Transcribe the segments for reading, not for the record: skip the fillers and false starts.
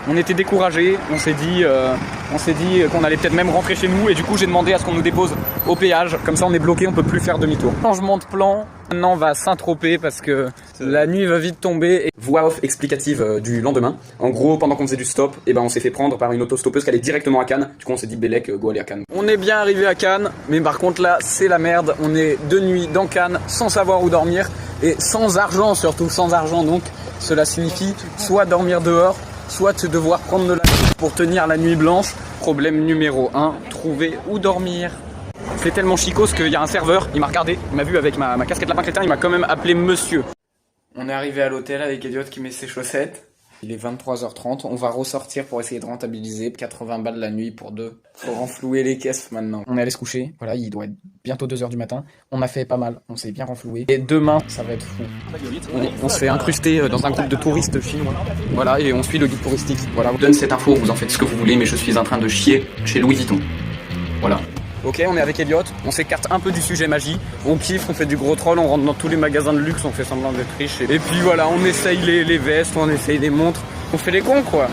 On était découragés, on s'est dit qu'on allait peut-être même rentrer chez nous et du coup j'ai demandé à ce qu'on nous dépose au péage. Comme ça on est bloqué, on peut plus faire demi-tour. Changement de plan, maintenant on va Saint-Tropez parce que la nuit va vite tomber. Voix off explicative du lendemain. En gros, pendant qu'on faisait du stop, on s'est fait prendre par une autostoppeuse qui allait directement à Cannes. Du coup on s'est dit Bellec, go aller à Cannes. On est bien arrivé à Cannes, mais par contre là c'est la merde. On est de nuit dans Cannes sans savoir où dormir et sans argent, surtout sans argent. Donc cela signifie soit dormir dehors, soit devoir prendre de la pour tenir la nuit blanche. Problème numéro 1, trouver où dormir. C'est tellement chicos qu'il y a un serveur, il m'a regardé, il m'a vu avec ma casquette lapin crétin, il m'a quand même appelé monsieur. On est arrivé à l'hôtel avec Elliot qui met ses chaussettes. Il est 23h30, on va ressortir pour essayer de rentabiliser 80 balles la nuit pour deux. Faut renflouer les caisses maintenant. On est allé se coucher, voilà, il doit être bientôt 2h du matin. On a fait pas mal, on s'est bien renfloué. Et demain, ça va être fou. On se fait incruster dans un groupe de touristes chinois. Voilà, et on suit le guide touristique. Voilà, je vous donne cette info, vous en faites ce que vous voulez, mais je suis en train de chier chez Louis Vuitton. Voilà. Ok, on est avec Elliot, on s'écarte un peu du sujet magie, on kiffe, on fait du gros troll, on rentre dans tous les magasins de luxe, on fait semblant d'être riche. Et puis voilà, on essaye les vestes, on essaye les montres, on fait les cons quoi.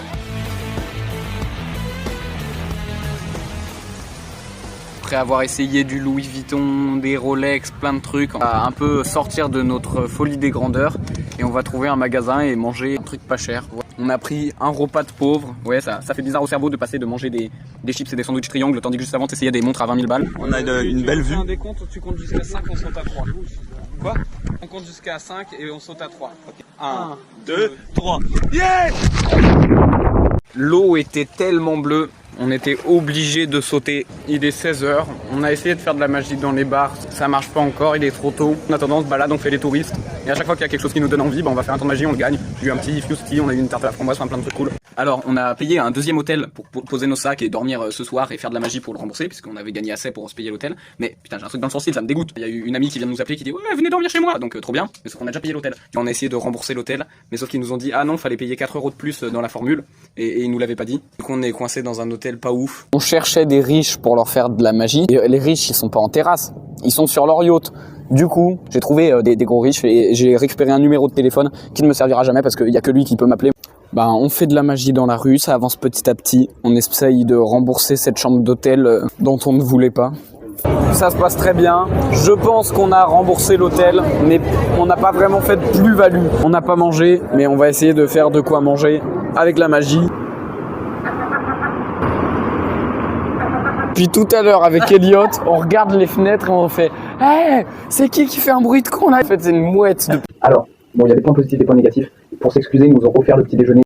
Après avoir essayé du Louis Vuitton, des Rolex, plein de trucs, on va un peu sortir de notre folie des grandeurs et on va trouver un magasin et manger un truc pas cher. On a pris un repas de pauvre. Ouais, ça fait bizarre au cerveau de passer de manger des chips et des sandwichs triangles, tandis que juste avant t'essayais des montres à 20 000 balles. On a une belle vue. Tu comptes jusqu'à 5, on saute à 3. Quoi? On compte jusqu'à 5 et on saute à 3. Okay. 1, 2, 3. Yeah! L'eau était tellement bleue, on était obligé de sauter. Il est 16h, on a essayé de faire de la magie dans les bars, ça marche pas encore, il est trop tôt. En attendant, on se balade, on fait les touristes. Et à chaque fois qu'il y a quelque chose qui nous donne envie, on va faire un tour de magie, on le gagne. J'ai eu un petit Fusty, on a eu une tarte à la framboise, plein de trucs cool. Alors, on a payé un deuxième hôtel pour poser nos sacs et dormir ce soir et faire de la magie pour le rembourser, puisqu'on avait gagné assez pour se payer l'hôtel. Mais putain, j'ai un truc dans le sourcil, ça me dégoûte. Il y a eu une amie qui vient de nous appeler qui dit ouais, venez dormir chez moi. Donc trop bien, mais sauf qu'on a déjà payé l'hôtel. On a essayé de rembourser l'hôtel, mais sauf qu'ils nous ont dit ah non, fallait payer 4 € de plus dans la formule et ils nous l'avaient pas dit. Donc on est coincé dans un hôtel pas ouf. On cherchait des riches pour leur faire de la magie. Et les riches, ils sont pas en terrasse, ils sont sur leur yacht. Du coup, j'ai trouvé des gros riches et j'ai récupéré un numéro de téléphone qui ne me servira jamais parce qu'il y a que lui qui peut m'appeler. On fait de la magie dans la rue, ça avance petit à petit. On essaye de rembourser cette chambre d'hôtel dont on ne voulait pas. Ça se passe très bien. Je pense qu'on a remboursé l'hôtel, mais on n'a pas vraiment fait de plus-value. On n'a pas mangé, mais on va essayer de faire de quoi manger avec la magie. Puis tout à l'heure avec Elliot, on regarde les fenêtres et on fait « Hey, c'est qui fait un bruit de con là ?» En fait, c'est une mouette. Alors, bon, il y a des points positifs et des points négatifs. Pour s'excuser, ils nous ont offert le petit déjeuner.